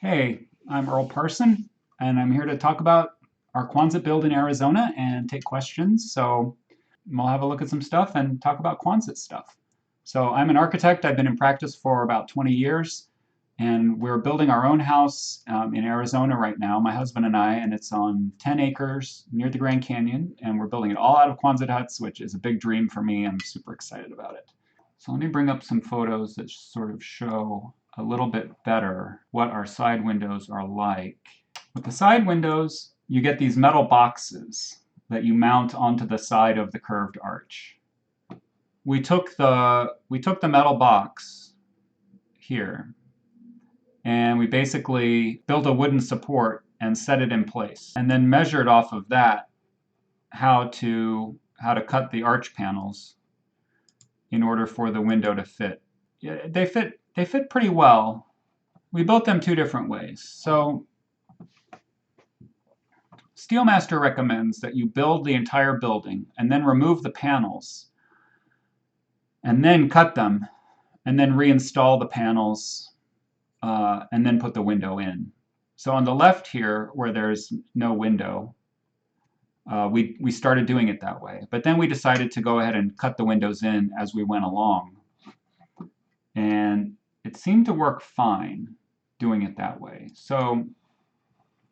Hey, I'm Earl Parson, and I'm here to talk about our Quonset build in Arizona and take questions. So we'll have a look at some stuff and talk about Quonset stuff. So I'm an architect. I've been in practice for about 20 years, and we're building our own house in Arizona right now, my husband and I, and it's on 10 acres near the Grand Canyon, and we're building it all out of Quonset huts, which is a big dream for me. I'm super excited about it. So let me bring up some photos that sort of show a little bit better what our side windows are like. With the side windows, you get these metal boxes that you mount onto the side of the curved arch. We took the metal box here and we basically built a wooden support and set it in place, and then measured off of that how to cut the arch panels in order for the window to fit. Yeah, they fit pretty well. We built them two different ways. So SteelMaster recommends that you build the entire building and then remove the panels and then cut them and then reinstall the panels and then put the window in. So on the left here, where there's no window, we started doing it that way. But then we decided to go ahead and cut the windows in as we went along. And it seemed to work fine doing it that way. So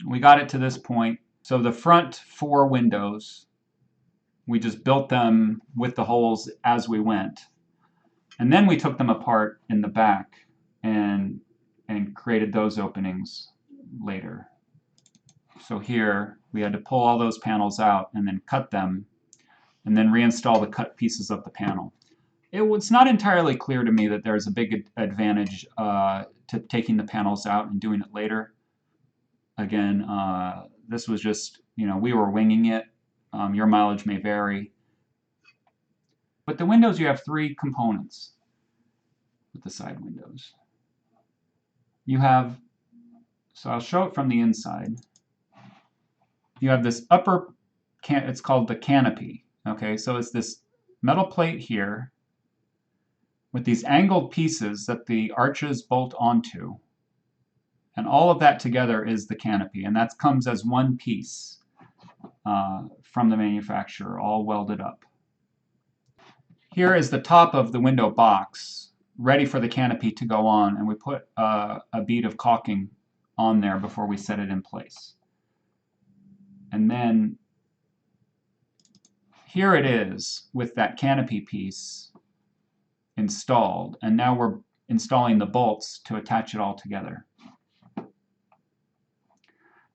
we got it to this point. So the front four windows, we just built them with the holes as we went. And then we took them apart in the back and created those openings later. So here we had to pull all those panels out and then cut them and then reinstall the cut pieces of the panel. It's not entirely clear to me that there's a big advantage to taking the panels out and doing it later. Again, this was just, we were winging it. Your mileage may vary. But the windows, you have three components with the side windows. You have, so I'll show it from the inside. You have this upper, it's called the canopy. Okay, so it's this metal plate here with these angled pieces that the arches bolt onto. And all of that together is the canopy, and that comes as one piece from the manufacturer, all welded up. Here is the top of the window box, ready for the canopy to go on, and we put a bead of caulking on there before we set it in place. And then here it is with that canopy piece installed, and now we're installing the bolts to attach it all together.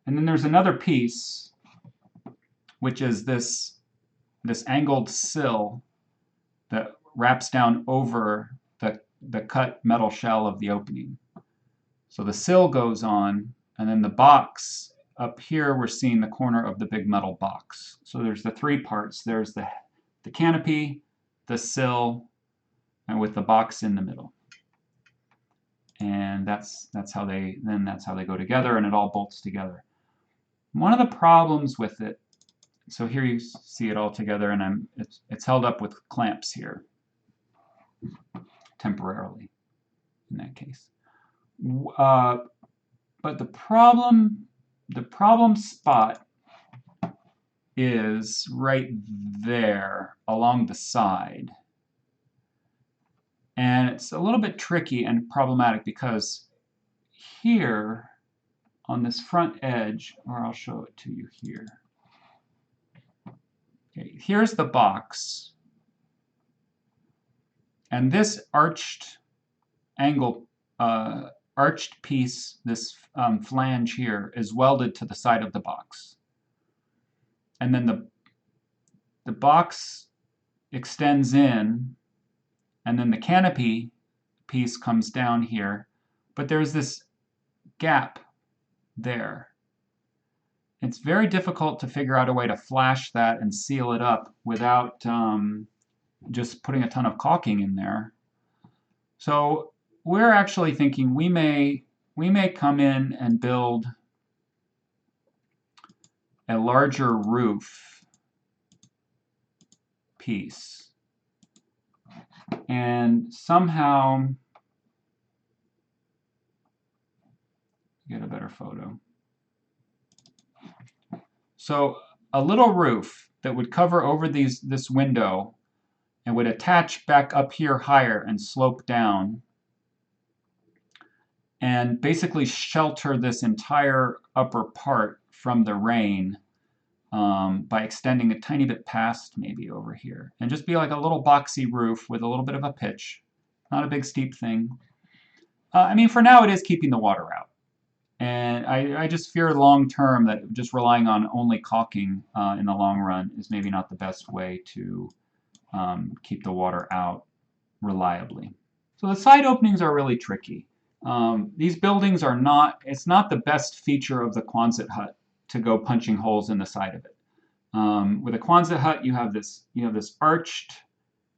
And then there's another piece, which is this angled sill that wraps down over the cut metal shell of the opening. So the sill goes on, and then the box up here, we're seeing the corner of the big metal box. So there's the three parts. There's the canopy, the sill, and with the box in the middle. And that's how they go together, and it all bolts together. One of the problems with it, so here you see it all together, and it's held up with clamps here, temporarily, in that case. But the problem spot is right there along the side. And it's a little bit tricky and problematic because here on this front edge, or I'll show it to you here. Okay, here's the box. And this arched piece, this flange here, is welded to the side of the box. And then the box extends in, and then the canopy piece comes down here, but there's this gap there. It's very difficult to figure out a way to flash that and seal it up without just putting a ton of caulking in there. So we're actually thinking we may come in and build a larger roof piece and somehow get a better photo. So a little roof that would cover over this window and would attach back up here higher and slope down and basically shelter this entire upper part from the rain by extending a tiny bit past maybe over here. And just be like a little boxy roof with a little bit of a pitch. Not a big steep thing. I mean, for now it is keeping the water out. And I just fear long term that just relying on only caulking in the long run is maybe not the best way to keep the water out reliably. So the side openings are really tricky. These buildings are not, it's not the best feature of the Quonset hut to go punching holes in the side of it. With a Quonset hut, you have this arched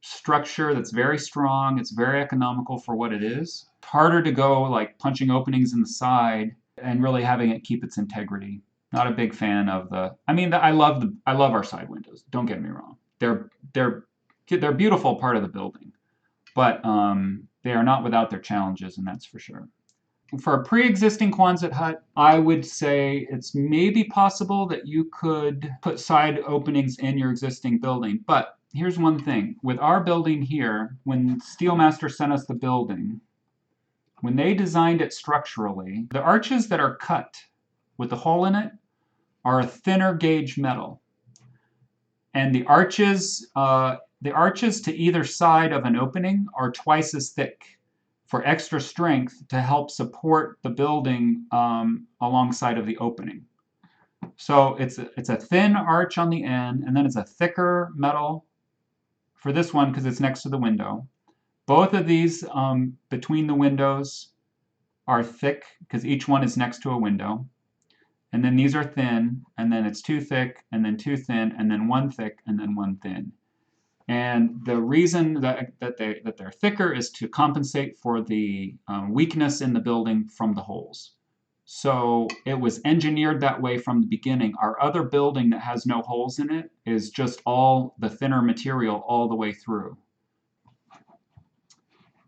structure that's very strong. It's very economical for what it is. It's harder to go like punching openings in the side and really having it keep its integrity. Not a big fan of the. I mean, I love our side windows. Don't get me wrong. They're a beautiful part of the building, but they are not without their challenges, and that's for sure. For a pre-existing Quonset hut, I would say it's maybe possible that you could put side openings in your existing building. But here's one thing. With our building here, when SteelMaster sent us the building, when they designed it structurally, the arches that are cut with the hole in it are a thinner gauge metal. And the arches to either side of an opening are twice as thick for extra strength to help support the building alongside of the opening. So it's a thin arch on the end, and then it's a thicker metal for this one because it's next to the window. Both of these between the windows are thick because each one is next to a window. And then these are thin, and then it's two thick, and then two thin, and then one thick, and then one thin. And the reason that they're thicker is to compensate for the weakness in the building from the holes. So it was engineered that way from the beginning. Our other building that has no holes in it is just all the thinner material all the way through.